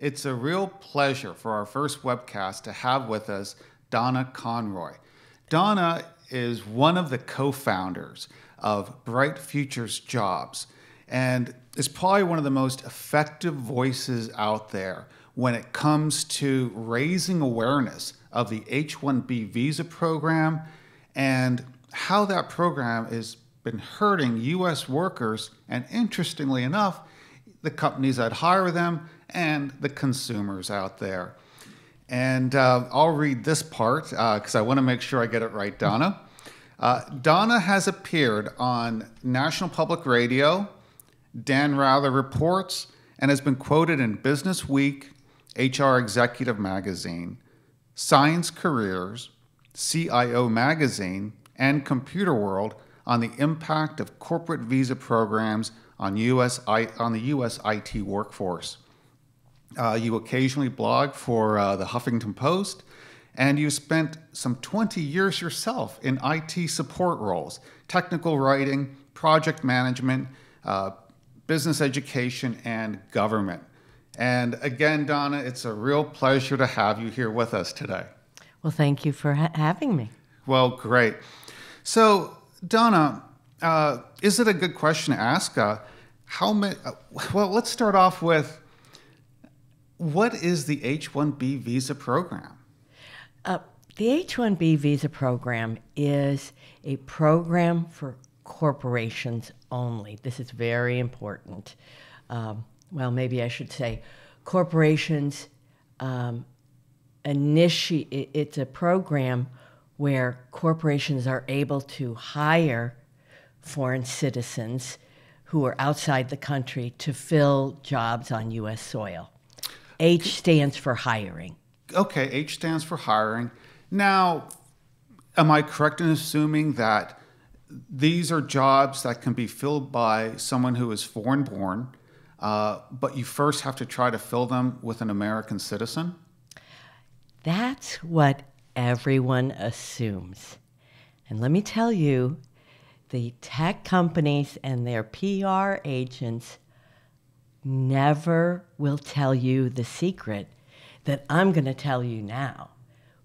It's a real pleasure for our first webcast to have with us Donna Conroy. Donna is one of the co-founders of Bright Futures Jobs and is probably one of the most effective voices out there when it comes to raising awareness of the H1B visa program and how that program has been hurting U.S. workers and, interestingly enough, the companies that hire them and the consumers out there. And I'll read this part because I want to make sure I get it right, Donna. Donna has appeared on National Public Radio, Dan Rather Reports, and has been quoted in Business Week, HR Executive Magazine, Science Careers, CIO Magazine, and Computer World on the impact of corporate visa programs on the U.S. IT workforce. You occasionally blog for the Huffington Post, and you spent some 20 years yourself in IT support roles, technical writing, project management, business education, and government. And again, Donna, it's a real pleasure to have you here with us today. Well, thank you for having me. Well, great. So, Donna, is it a good question to ask? Well, let's start off with, what is the H1B visa program? The H1B visa program is a program for corporations only. This is very important. Well, maybe I should say corporations it's a program where corporations are able to hire foreign citizens who are outside the country to fill jobs on U.S. soil. H stands for hiring. Okay, H stands for hiring. Now, am I correct in assuming that these are jobs that can be filled by someone who is foreign-born, but you first have to try to fill them with an American citizen? That's what everyone assumes. And let me tell you, the tech companies and their PR agents never will tell you the secret that I'm going to tell you now,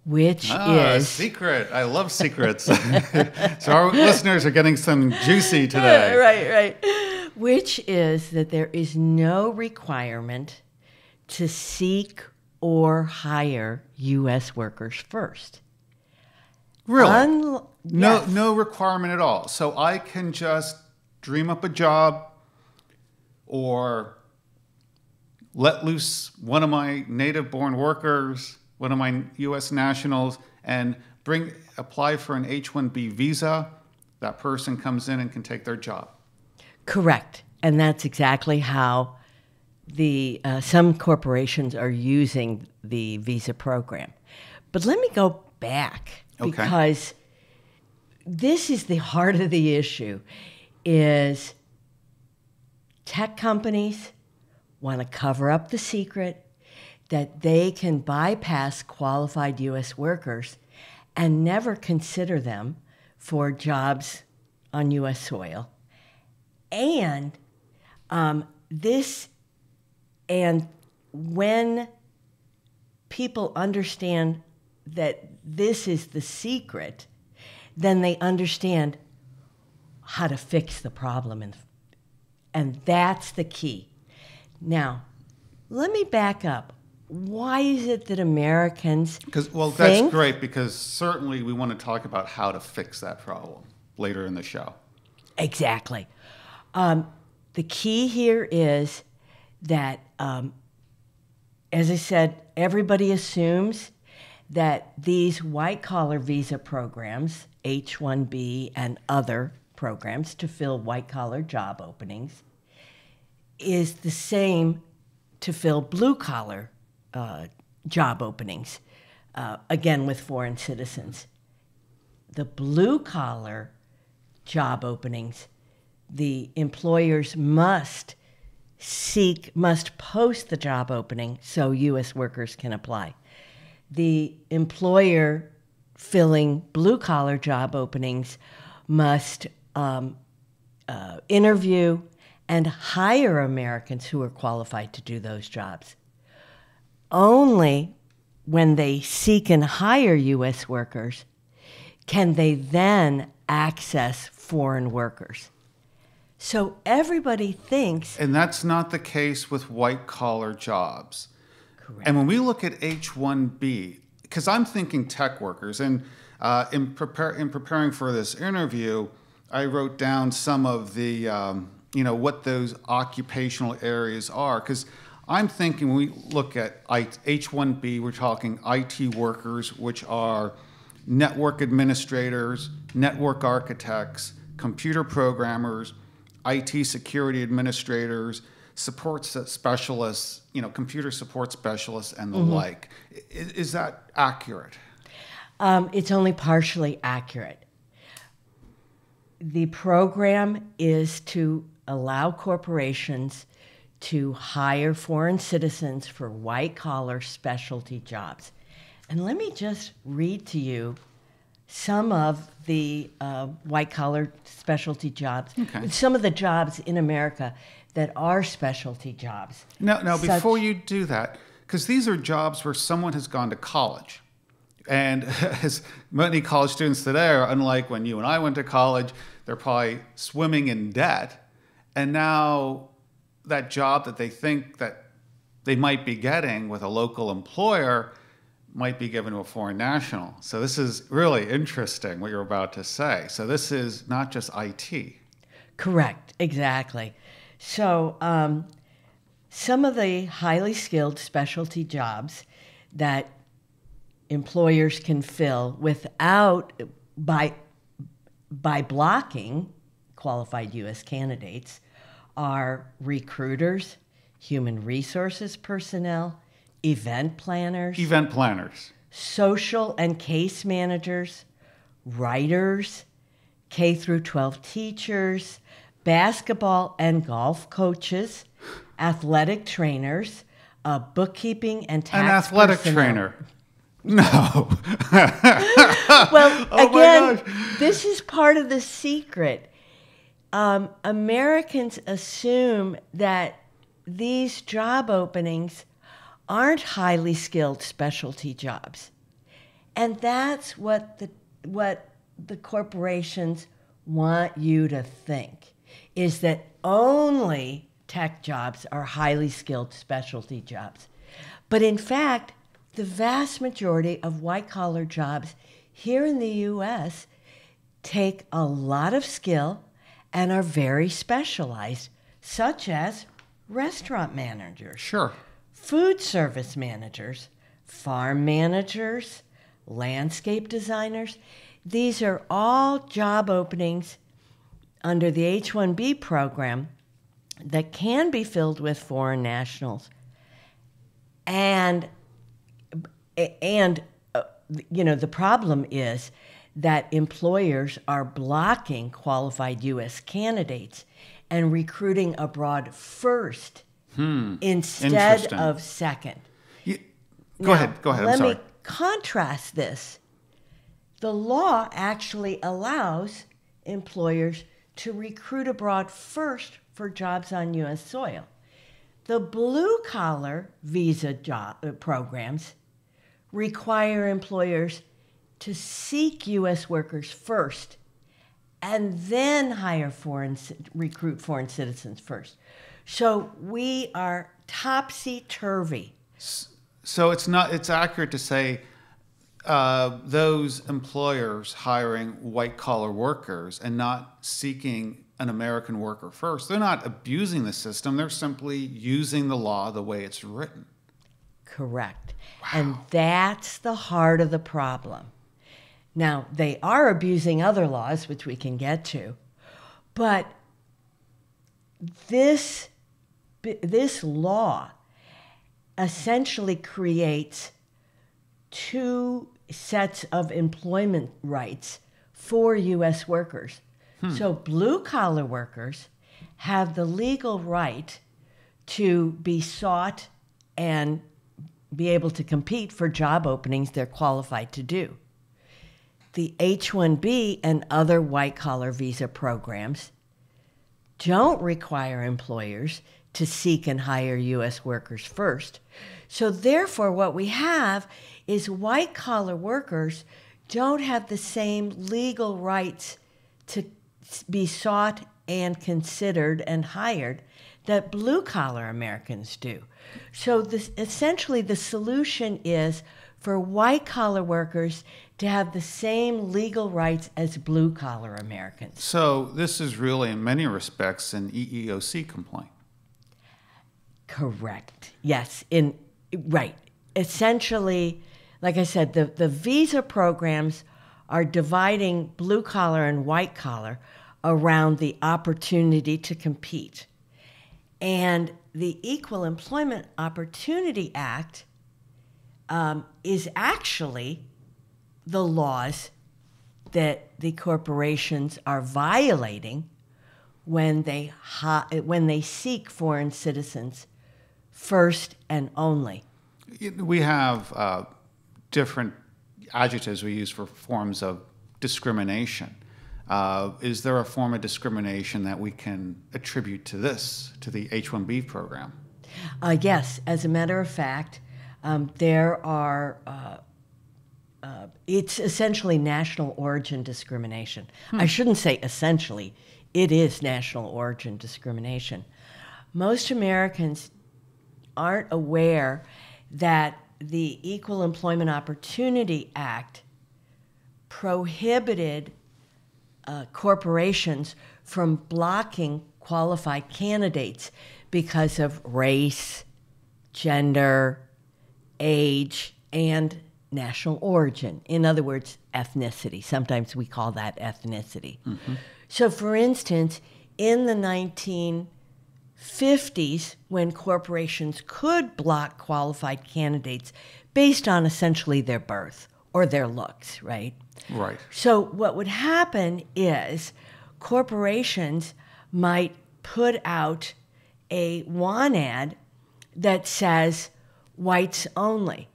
which is... secret. I love secrets. So our listeners are getting some juicy today. Right. Which is that there is no requirement to seek or hire U.S. workers first. Really? Yes. No requirement at all. So I can just dream up a job or let loose one of my native-born workers, one of my U.S. nationals, and apply for an H-1B visa. That person comes in and can take their job. Correct. And that's exactly how some corporations are using the visa program. But let me go back, because this is the heart of the issue, is tech companies want to cover up the secret that they can bypass qualified U.S. workers and never consider them for jobs on U.S. soil. And when people understand that this is the secret, then they understand how to fix the problem. And that's the key. Now, let me back up. Why is it that Americans that's great, because certainly we want to talk about how to fix that problem later in the show. Exactly. The key here is that, as I said, everybody assumes that these white-collar visa programs, H1B and other programs to fill white-collar job openings, is the same to fill blue-collar job openings, again with foreign citizens. The blue-collar job openings, the employers must post the job opening so U.S. workers can apply. The employer filling blue-collar job openings must interview and hire Americans who are qualified to do those jobs. only when they seek and hire U.S. workers can they then access foreign workers. So everybody thinks... And that's not the case with white-collar jobs. Correct. And when we look at H1B, because I'm thinking tech workers, and in preparing for this interview, I wrote down some of the, what those occupational areas are, because I'm thinking when we look at H1B, we're talking IT workers, which are network administrators, network architects, computer programmers, IT security administrators, support specialists, computer support specialists, and the like. Is that accurate? It's only partially accurate. The program is to allow corporations to hire foreign citizens for white-collar specialty jobs. And let me just read to you some of the white-collar specialty jobs, some of the jobs in America that are specialty jobs. Now, before you do that, because these are jobs where someone has gone to college. And as many college students today are, unlike when you and I went to college, they're probably swimming in debt. And now that job that they think that they might be getting with a local employer might be given to a foreign national. So this is really interesting what you're about to say. So this is not just IT. Correct, exactly. So some of the highly skilled specialty jobs that employers can fill by blocking qualified U.S. candidates are recruiters, human resources personnel, event planners, social and case managers, writers, K through 12 teachers, basketball and golf coaches, athletic trainers, bookkeeping and tax An athletic personnel. Trainer. No. Well, again, this is part of the secret. Americans assume that these job openings aren't highly skilled specialty jobs. And that's what the corporations want you to think, is that only tech jobs are highly skilled specialty jobs. But in fact, the vast majority of white-collar jobs here in the U.S. take a lot of skill and are very specialized, such as restaurant managers, food service managers, farm managers, landscape designers. These are all job openings under the H1B program that can be filled with foreign nationals. And the problem is that employers are blocking qualified U.S. candidates and recruiting abroad first instead of second. Go ahead. I'm sorry. Let me contrast this. The law actually allows employers to recruit abroad first for jobs on U.S. soil. The blue-collar visa job programs require employers to seek U.S. workers first and then recruit foreign citizens first. So we are topsy-turvy. So it's accurate to say those employers hiring white-collar workers and not seeking an American worker first, they're not abusing the system. They're simply using the law the way it's written. Correct. Wow. And that's the heart of the problem. Now, they are abusing other laws, which we can get to, but this law essentially creates two sets of employment rights for U.S. workers. So blue-collar workers have the legal right to be sought and be able to compete for job openings they're qualified to do. The H1B and other white-collar visa programs don't require employers to seek and hire U.S. workers first. So therefore, what we have is white-collar workers don't have the same legal rights to be sought and considered and hired that blue-collar Americans do. So essentially the solution is for white-collar workers to have the same legal rights as blue-collar Americans. So this is really, in many respects, an EEOC complaint. Correct. Yes. Right. Essentially, like I said, the visa programs are dividing blue-collar and white-collar around the opportunity to compete. And the Equal Employment Opportunity Act is actually the laws that the corporations are violating when they seek foreign citizens first and only. We have different adjectives we use for forms of discrimination. Is there a form of discrimination that we can attribute to the H1B program? Yes. As a matter of fact, there are, it's essentially national origin discrimination. I shouldn't say essentially, it is national origin discrimination. Most Americans aren't aware that the Equal Employment Opportunity Act prohibited corporations from blocking qualified candidates because of race, gender, age, and national origin. In other words, ethnicity. Sometimes we call that ethnicity. Mm-hmm. So, for instance, in the 1950s, when corporations could block qualified candidates based on essentially their birth or their looks, right? Right. So what would happen is corporations might put out a want ad that says whites only.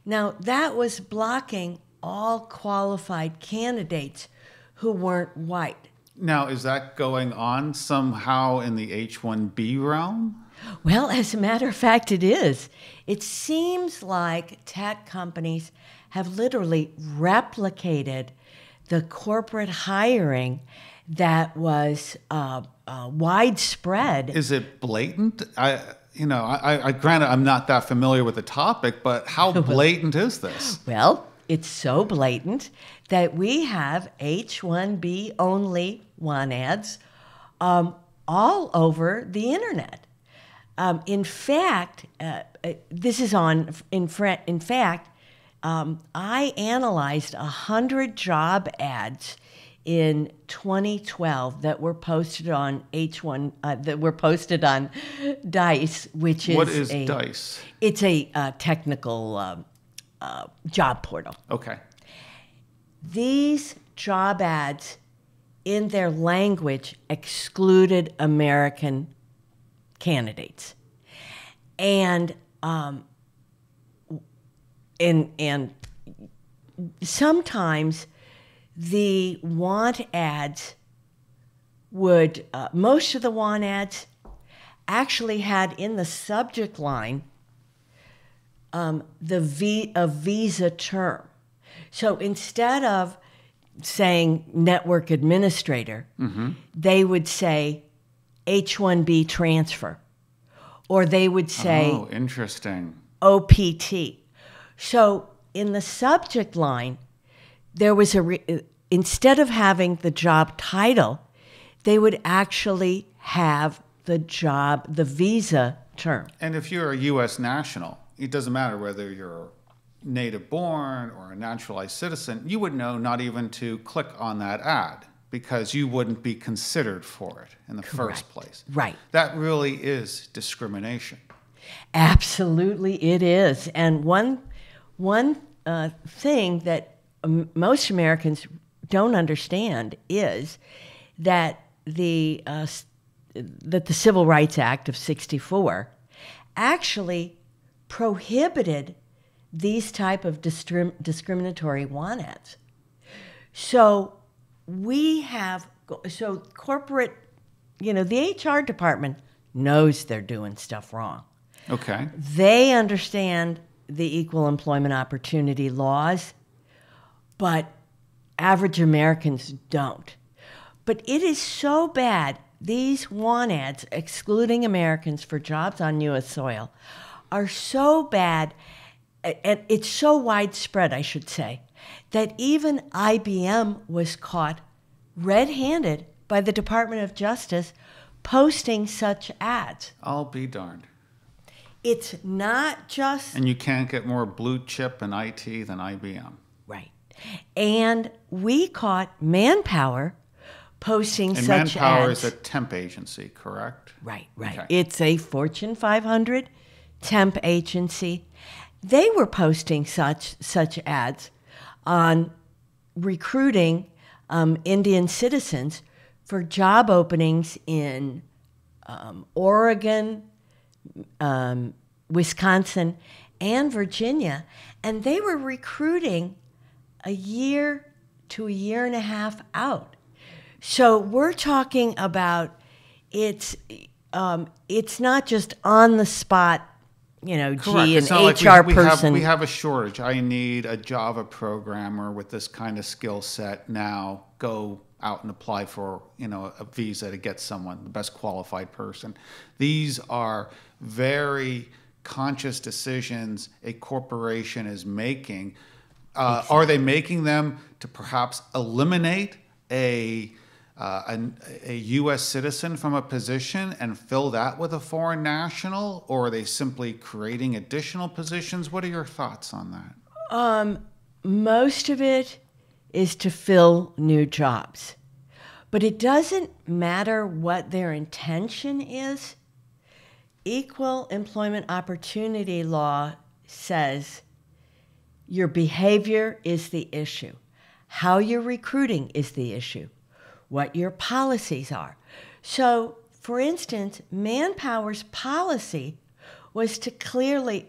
Now, that was blocking all qualified candidates who weren't white. Now, is that going on somehow in the H1B realm? Well, as a matter of fact, it is. It seems like tech companies have literally replicated the corporate hiring that was widespread. Is it blatant? Granted, I'm not that familiar with the topic, but how blatant is this? Well, it's so blatant that we have H1B only want ads all over the internet. In fact, I analyzed 100 job ads in 2012 that were posted on Dice, which is what is Dice? It's a technical job portal. Okay. These job ads, in their language, excluded American candidates, and sometimes the want ads would, most of the want ads actually had in the subject line a visa term. So instead of saying network administrator, mm-hmm. they would say H1B transfer, or they would say interesting. OPT. So in the subject line, there was instead of having the job title, they would actually have the visa term. And if you're a U.S. national, it doesn't matter whether you're native born or a naturalized citizen, you would know not even to click on that ad because you wouldn't be considered for it in the Correct. First place. Right. That really is discrimination. Absolutely it is. And one thing that most Americans don't understand is that the Civil Rights Act of '64 actually prohibited these type of discriminatory want ads. So corporate, the HR department knows they're doing stuff wrong. Okay. They understand the equal employment opportunity laws, but average Americans don't. But it is so bad. These want ads excluding Americans for jobs on U.S. soil are so bad, and it's so widespread, I should say, that even IBM was caught red-handed by the Department of Justice posting such ads. I'll be darned. It's not just... And you can't get more blue chip in IT than IBM. Right. And we caught Manpower posting and such Manpower ads. is a temp agency, correct? Right. Okay. It's a Fortune 500 temp agency. They were posting such ads on recruiting Indian citizens for job openings in Oregon, Wisconsin, and Virginia. And they were recruiting a year to a year and a half out. So we're talking about it's not just on the spot, Correct. gee, It's an not HR like person. we have a shortage. I need a Java programmer with this kind of skill set now. Go out and apply for a visa to get someone, the best qualified person. These are very conscious decisions a corporation is making. Are they making them to perhaps eliminate a U.S. citizen from a position and fill that with a foreign national, or are they simply creating additional positions? What are your thoughts on that? Most of it is to fill new jobs. But it doesn't matter what their intention is. Equal employment opportunity law says your behavior is the issue. How you're recruiting is the issue. What your policies are. So, for instance, Manpower's policy was to clearly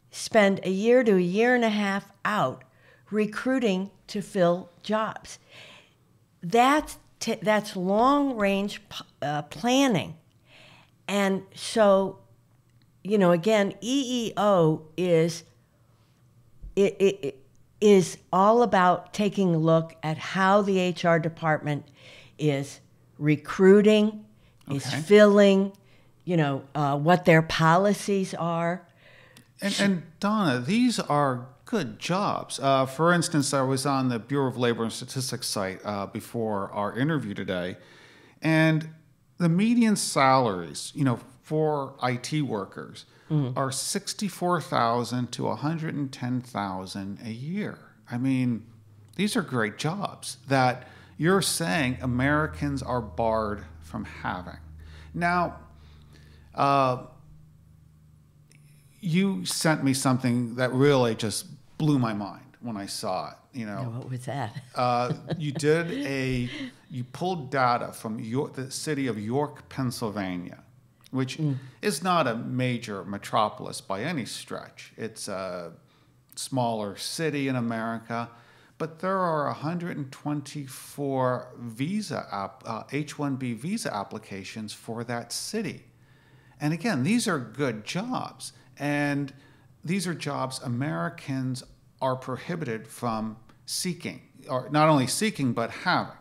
spend a year to a year and a half out recruiting to fill jobs. That's long-range planning. And so, again, EEO is all about taking a look at how the HR department is recruiting, is filling, what their policies are. And Donna, these are good jobs. For instance, I was on the Bureau of Labor and Statistics site before our interview today, and the median salaries, for IT workers are $64,000 to $110,000 a year. I mean, these are great jobs that you're saying Americans are barred from having. Now, you sent me something that really just blew my mind when I saw it. What was that? You pulled data from the city of York, Pennsylvania, which is not a major metropolis by any stretch. It's a smaller city in America, but there are 124 H1B visa applications for that city. And again, these are good jobs. And these are jobs Americans are prohibited from seeking, or not only seeking, but having.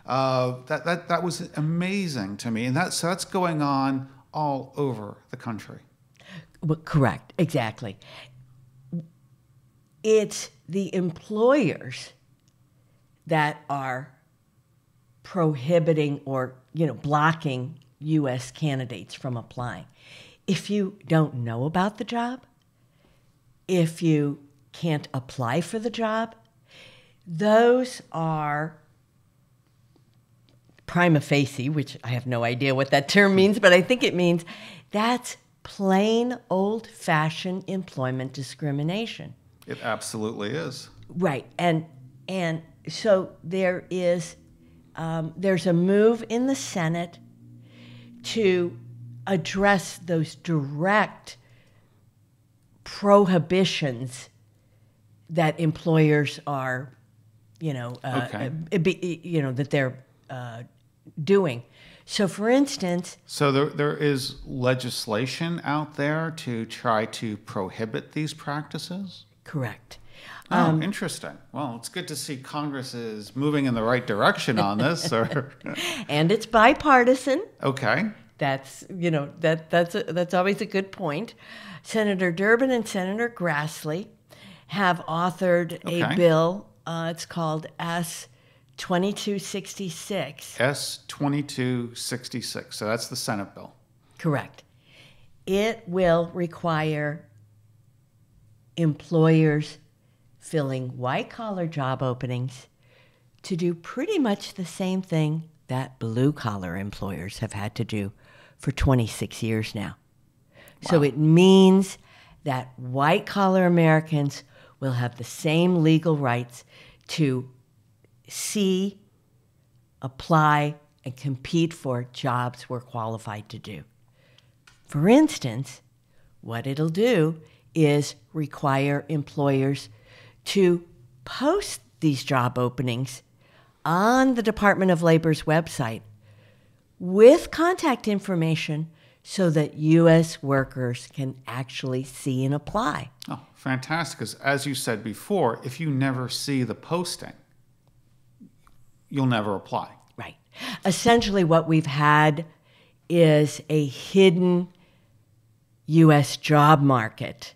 That was amazing to me. And that's going on all over the country. Well, correct, exactly. It's the employers that are prohibiting or blocking U.S. candidates from applying. If you don't know about the job, if you can't apply for the job, those are prima facie, which I have no idea what that term means, but I think it means that's plain old-fashioned employment discrimination. It absolutely is. Right, and so there's a move in the Senate to address those direct prohibitions that employers are, that they're doing. So, for instance... So there is legislation out there to try to prohibit these practices? Correct. Oh, interesting. Well, it's good to see Congress is moving in the right direction on this. And it's bipartisan. Okay. That's that's always a good point. Senator Durbin and Senator Grassley have authored a bill. It's called S-2266. S-2266. So that's the Senate bill. Correct. It will require employers filling white-collar job openings to do pretty much the same thing that blue-collar employers have had to do for 26 years now. Wow. So it means that white-collar Americans will have the same legal rights to see, apply, and compete for jobs we're qualified to do. For instance, what it'll do is require employers to post these job openings on the Department of Labor's website with contact information so that U.S. workers can actually see and apply. Oh, fantastic. Because as you said before, if you never see the posting, you'll never apply. Right. Essentially what we've had is a hidden U.S. job market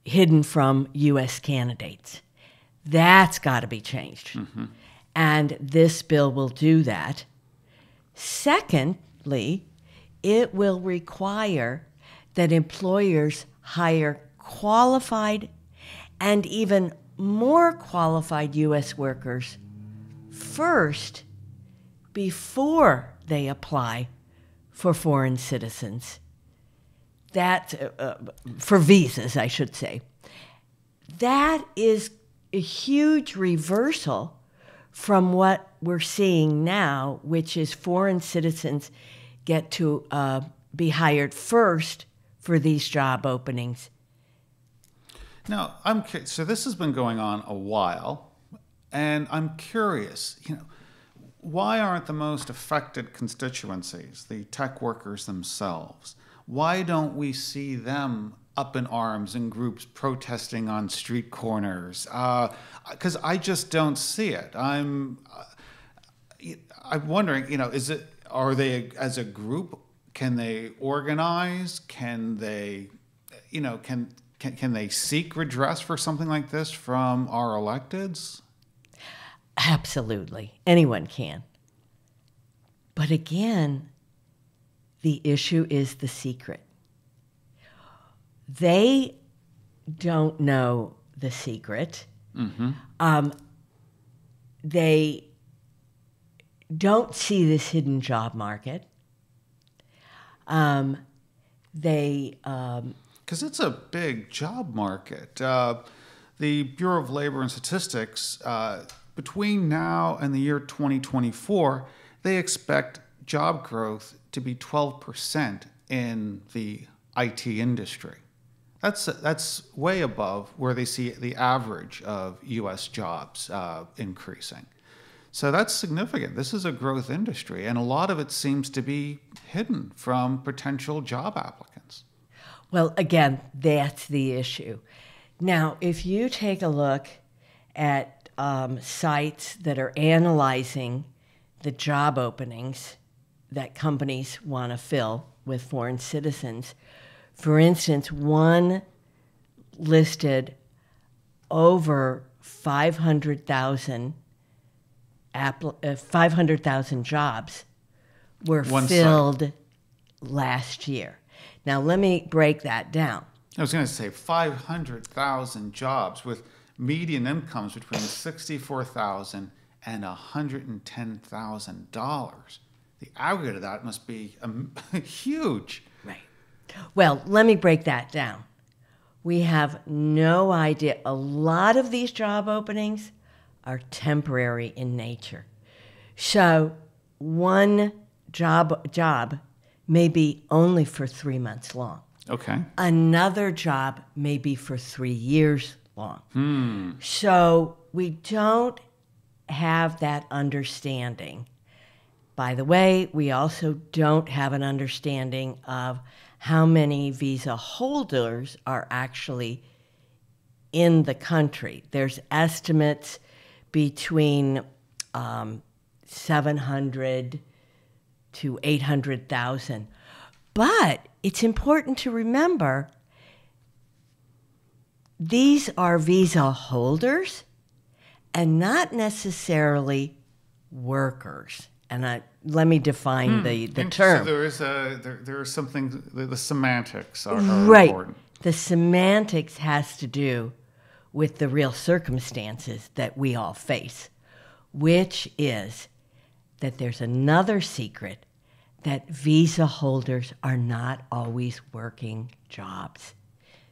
hidden from U.S. candidates. That's got to be changed. Mm-hmm. And this bill will do that. Secondly, it will require that employers hire qualified and even more qualified U.S. workers first before they apply for foreign citizens. That, for visas, I should say. That is a huge reversal from what we're seeing now, which is foreign citizens get to be hired first for these job openings. Now, so this has been going on a while, and I'm curious, why aren't the most affected constituencies, the tech workers themselves, why don't we see them up in arms in groups protesting on street corners? Because I just don't see it. I'm wondering, are they as a group? Can they organize? Can they, can they seek redress for something like this from our electeds? Absolutely, anyone can. But again, the issue is the secret. They don't know the secret. Mm-hmm. They don't see this hidden job market. Because it's a big job market. The Bureau of Labor and Statistics, between now and the year 2024, they expect job growth to be 12% in the IT industry. That's way above where they see the average of U.S. jobs increasing. So that's significant. This is a growth industry, and a lot of it seems to be hidden from potential job applicants. Well, again, that's the issue. Now, if you take a look at sites that are analyzing the job openings that companies want to fill with foreign citizens, for instance, one listed over 500,000 jobs were filled last year. Now, let me break that down. I was going to say 500,000 jobs with median incomes between $64,000 and $110,000. The aggregate of that must be huge. Right. Well, let me break that down. We have no idea. A lot of these job openings are temporary in nature. So one job may be only for 3 months long. Okay. Another job may be for 3 years long. So we don't have that understanding. By the way, we also don't have an understanding of how many visa holders are actually in the country. There's estimates between 700 to 800,000. But it's important to remember these are visa holders and not necessarily workers. And let me define the term. So there is something, the semantics are right. important. The semantics has to do with the real circumstances that we all face, which is that there's another secret, that visa holders are not always working jobs.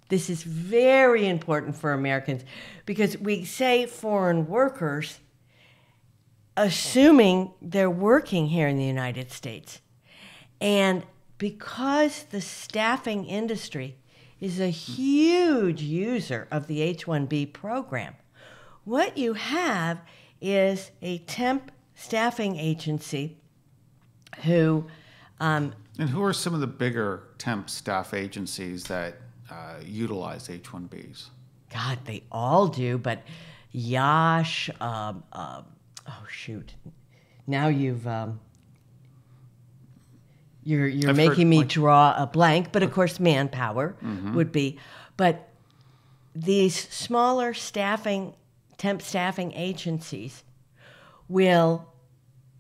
This is very important for Americans because we say foreign workers, assuming they're working here in the United States. And because the staffing industry is a huge user of the H1B program, what you have is a temp staffing agency who... and who are some of the bigger temp staff agencies that utilize H1Bs? God, they all do, but Yash... oh shoot! Now you're making me draw a blank. But of course, Manpower would be. But these smaller temp staffing agencies will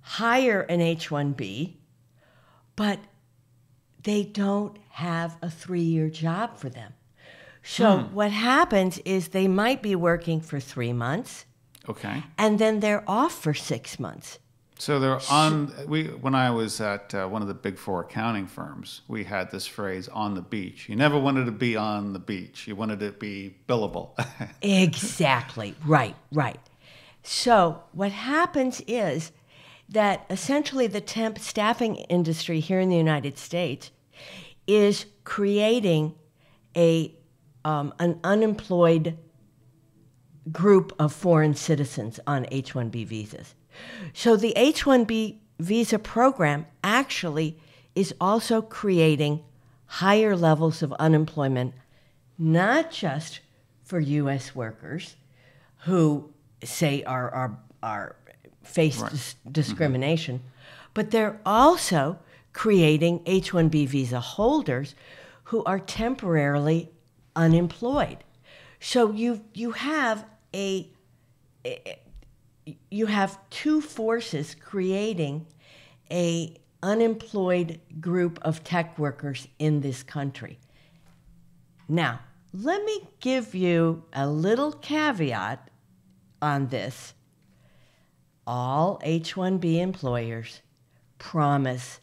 hire an H1B, but they don't have a 3-year job for them. So what happens is they might be working for 3 months. Okay. And then they're off for 6 months. So they're on. When I was at one of the big 4 accounting firms, we had this phrase "on the beach." You never wanted to be on the beach. You wanted to be billable. Exactly. Right. So what happens is that essentially the temp staffing industry here in the United States is creating an unemployed group of foreign citizens on H1B visas. So the H1B visa program actually is also creating higher levels of unemployment, not just for U.S. workers who say are face discrimination, but they're also creating H1B visa holders who are temporarily unemployed. So you have you have two forces creating a unemployed group of tech workers in this country. Now, let me give you a little caveat on this. All H-1B employers promise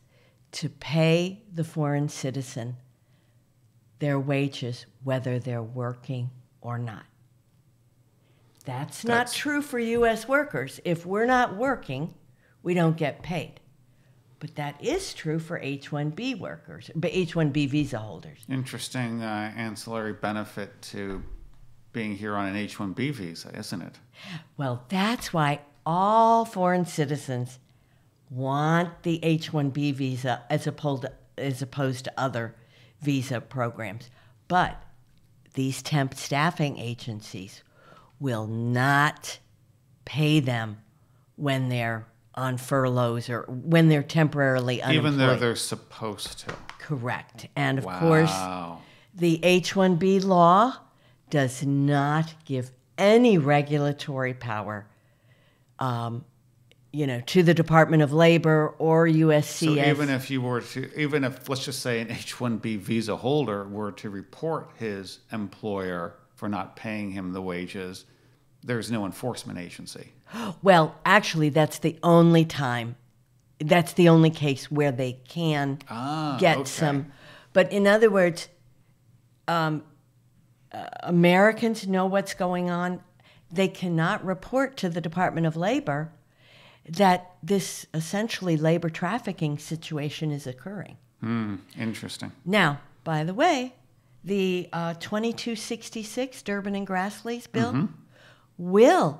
to pay the foreign citizen their wages whether they're working or not. That's not true for U.S. workers. If we're not working, we don't get paid. But that is true for H-1B workers, H-1B visa holders. Interesting ancillary benefit to being here on an H-1B visa, isn't it? Well, that's why all foreign citizens want the H-1B visa as opposed to other visa programs. But these temp staffing agencies will not pay them when they're on furloughs or when they're temporarily unemployed. Even though they're supposed to. Correct. And of course, the H-1B law does not give any regulatory power to the Department of Labor or USCIS. So even if let's just say an H-1B visa holder were to report his employer for not paying him the wages, there's no enforcement agency. Well, actually, that's the only time. That's the only case where they can get some. But in other words, Americans know what's going on. They cannot report to the Department of Labor that this essentially labor trafficking situation is occurring. Interesting. Now, by the way, the 2266 Durbin and Grassley's bill will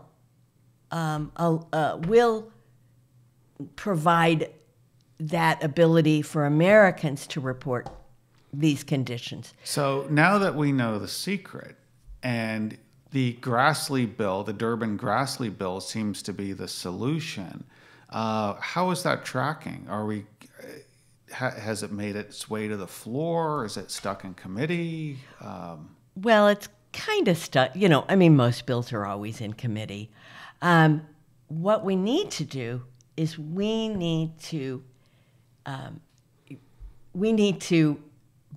provide that ability for Americans to report these conditions. So now that we know the secret, and the Grassley bill, the Durbin Grassley bill, seems to be the solution. How is that tracking? Has it made its way to the floor? Is it stuck in committee? Well, it's kind of stuck. Most bills are always in committee. What we need to do is we need to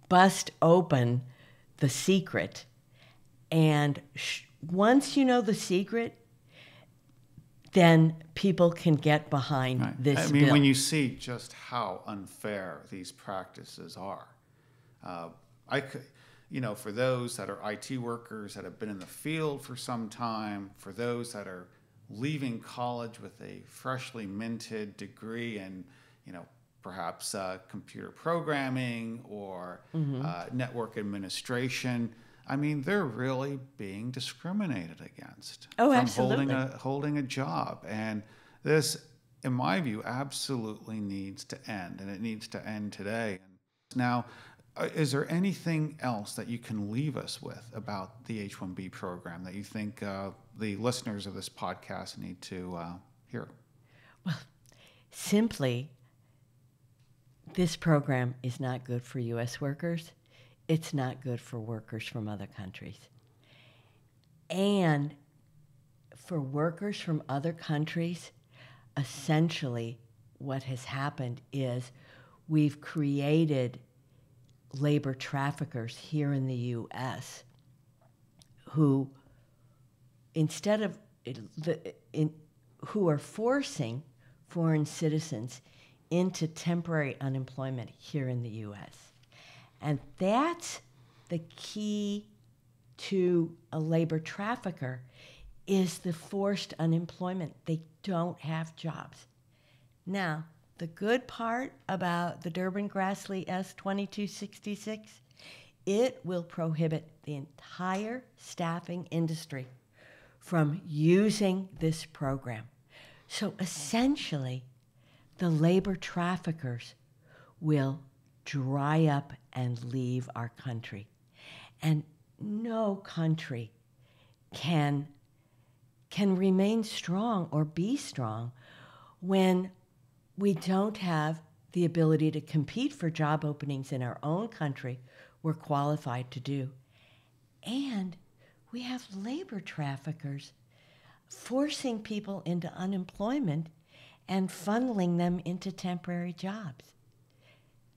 bust open the secret. And once you know the secret, then people can get behind this bill. When you see just how unfair these practices are, for those that are IT workers that have been in the field for some time, for those that are leaving college with a freshly minted degree in, perhaps computer programming or network administration. They're really being discriminated against from absolutely. holding a job. And this, in my view, absolutely needs to end, and it needs to end today. Now, is there anything else that you can leave us with about the H-1B program that you think the listeners of this podcast need to hear? Well, simply, this program is not good for U.S. workers. It's not good for workers from other countries. And for workers from other countries, essentially what has happened is we've created labor traffickers here in the U.S. who, who are forcing foreign citizens into temporary unemployment here in the U.S. And that's the key to a labor trafficker, is the forced unemployment. They don't have jobs. Now, the good part about the Durbin Grassley S-2266, it will prohibit the entire staffing industry from using this program. So essentially, the labor traffickers will dry up and leave our country. And no country can remain strong or be strong when we don't have the ability to compete for job openings in our own country we're qualified to do. And we have labor traffickers forcing people into unemployment and funneling them into temporary jobs.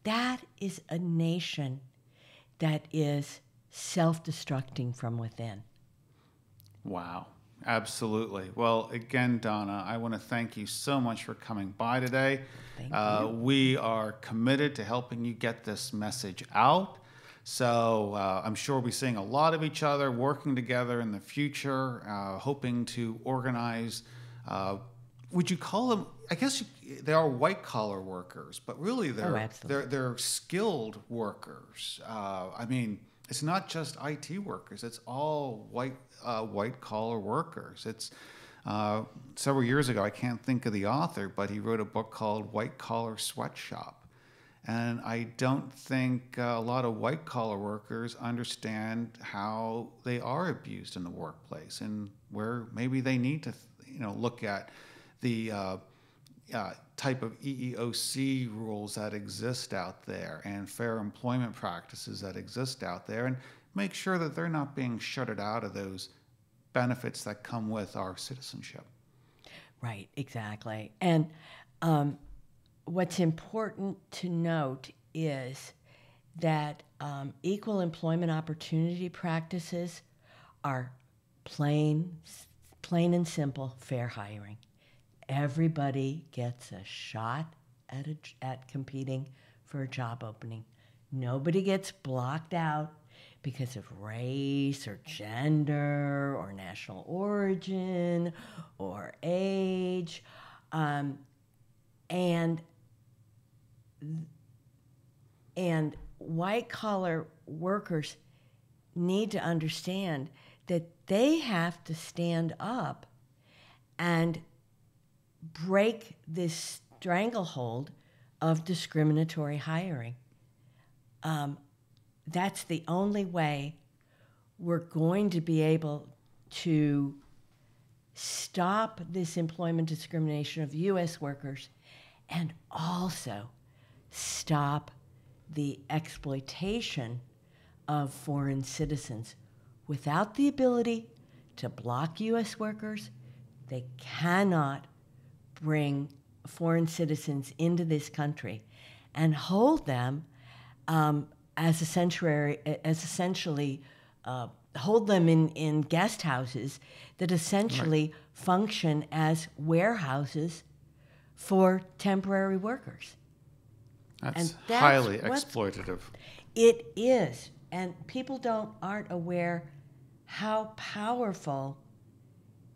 That is a nation that is self-destructing from within. Wow, absolutely. Well, again, Donna, I want to thank you so much for coming by today. Thank you. We are committed to helping you get this message out. So I'm sure we'll be seeing a lot of each other working together in the future, hoping to organize, would you call them, I guess they are white-collar workers, but really they're skilled workers. It's not just IT workers. It's all white-collar workers. It's several years ago, I can't think of the author, but he wrote a book called White Collar Sweatshop. And I don't think a lot of white-collar workers understand how they are abused in the workplace, and where maybe they need to look at the type of EEOC rules that exist out there and fair employment practices that exist out there, and make sure that they're not being shuttered out of those benefits that come with our citizenship. Right, exactly. And what's important to note is that equal employment opportunity practices are plain and simple fair hiring. Everybody gets a shot at competing for a job opening. Nobody gets blocked out because of race or gender or national origin or age. And white-collar workers need to understand that they have to stand up and break this stranglehold of discriminatory hiring. That's the only way we're going to be able to stop this employment discrimination of U.S. workers and also stop the exploitation of foreign citizens. Without the ability to block U.S. workers, they cannot bring foreign citizens into this country and hold them as essentially hold them in guest houses that essentially function as warehouses for temporary workers. That's highly exploitative. It is, and people aren't aware how powerful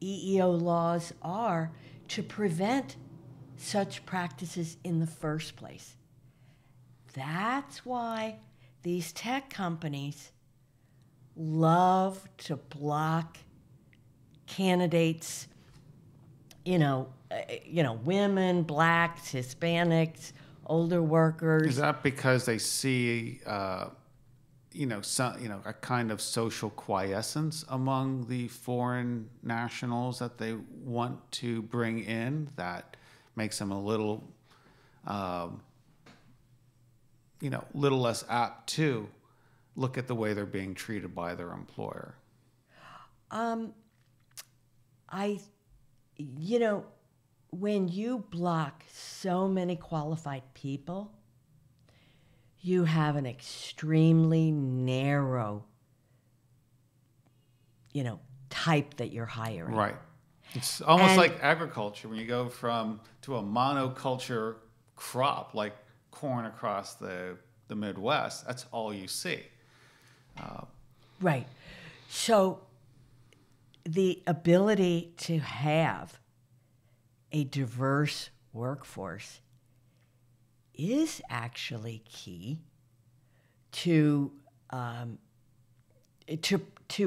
EEO laws are to prevent such practices in the first place. That's why these tech companies love to block candidates, women, blacks, Hispanics, older workers. Is that because they see, a kind of social quiescence among the foreign nationals that they want to bring in that makes them a little, little less apt to look at the way they're being treated by their employer? When you block so many qualified people, you have an extremely narrow, type that you're hiring. Right. It's almost like agriculture when you go to a monoculture crop like corn across the Midwest. That's all you see. Right. So the ability to have a diverse workforce is actually key to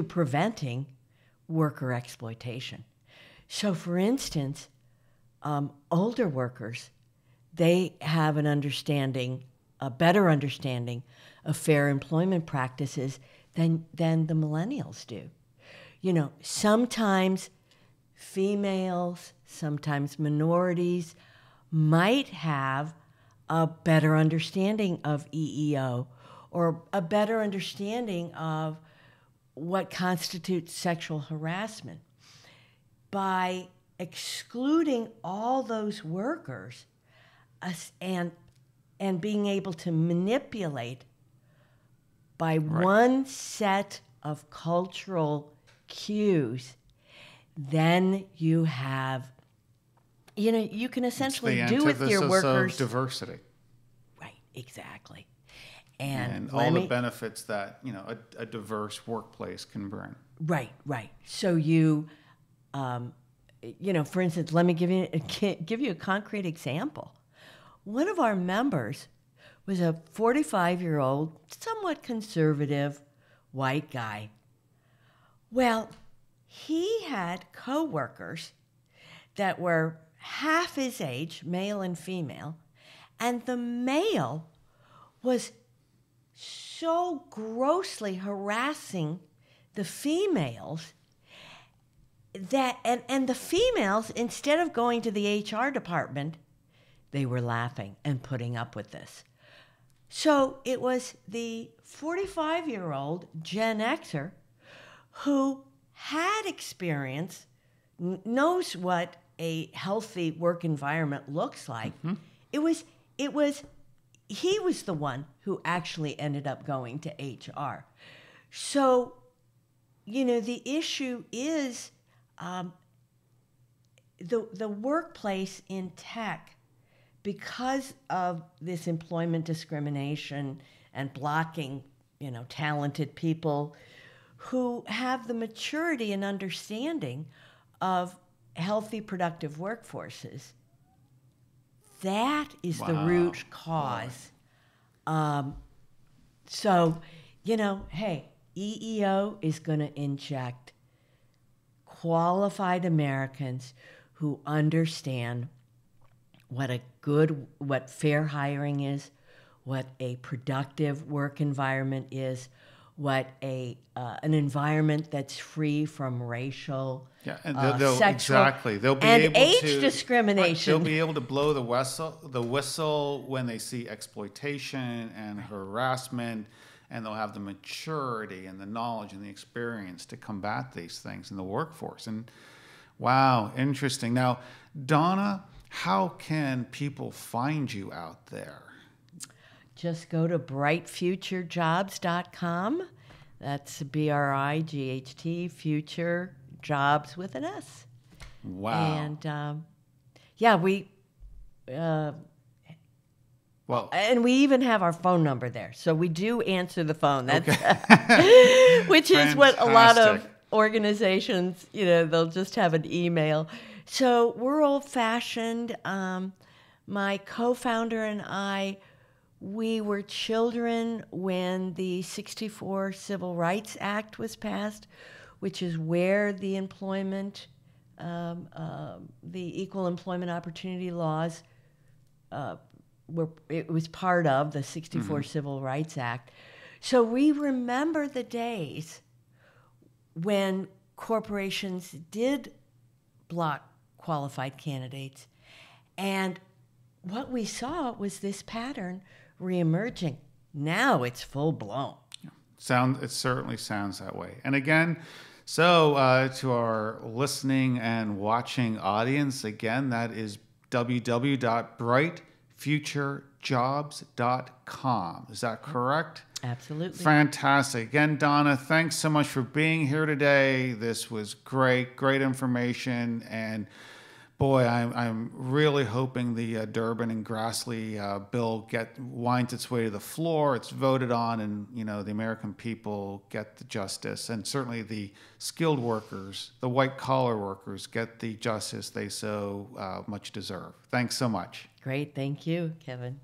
preventing worker exploitation. So, for instance, older workers, they have a better understanding of fair employment practices than the millennials do. Sometimes females, sometimes minorities might have a better understanding of EEO or a better understanding of what constitutes sexual harassment. By excluding all those workers and being able to manipulate by one set of cultural cues, then you have, you can essentially do with your workers. Of diversity. Right, exactly. And all the benefits that, a diverse workplace can bring. Right. So for instance, let me give you a concrete example. One of our members was a 45-year-old, somewhat conservative white guy. Well, he had coworkers that were half his age, male and female, and the male was so grossly harassing the females that, and the females, instead of going to the HR department, they were laughing and putting up with this. So it was the 45-year-old Gen Xer who had experience, knows what a healthy work environment looks like. Mm-hmm. He was the one who actually ended up going to HR. So, the issue is the workplace in tech, because of this employment discrimination and blocking, talented people who have the maturity and understanding of healthy, productive workforces. That is the root cause. So, hey, EEO is going to inject qualified Americans who understand what fair hiring is, what a productive work environment is, what an environment that's free from racial, sexual, they'll be and able age to, discrimination. They'll be able to blow the whistle when they see exploitation and harassment, and they'll have the maturity and the knowledge and the experience to combat these things in the workforce. And wow, interesting. Now, Donna, how can people find you out there? Just go to brightfuturejobs.com. That's BRIGHT, future jobs with an S. Wow. And and we even have our phone number there. So we do answer the phone. That's which is what a lot of organizations, they'll just have an email. So we're old-fashioned. My co-founder and I, we were children when the '64 Civil Rights Act was passed, which is where the equal employment opportunity laws it was part of the '64 Civil Rights Act. So we remember the days when corporations did block qualified candidates, and what we saw was this pattern reemerging. Now it's full blown. It certainly sounds that way. And again, so to our listening and watching audience, again, that is www.brightfuturejobs.com. Is that correct? Absolutely. Fantastic. Again, Donna, thanks so much for being here today. This was great information. And boy, I'm really hoping the Durbin and Grassley bill winds its way to the floor. It's voted on, and the American people get the justice, and certainly the skilled workers, the white collar workers, get the justice they so much deserve. Thanks so much. Great, thank you, Kevin.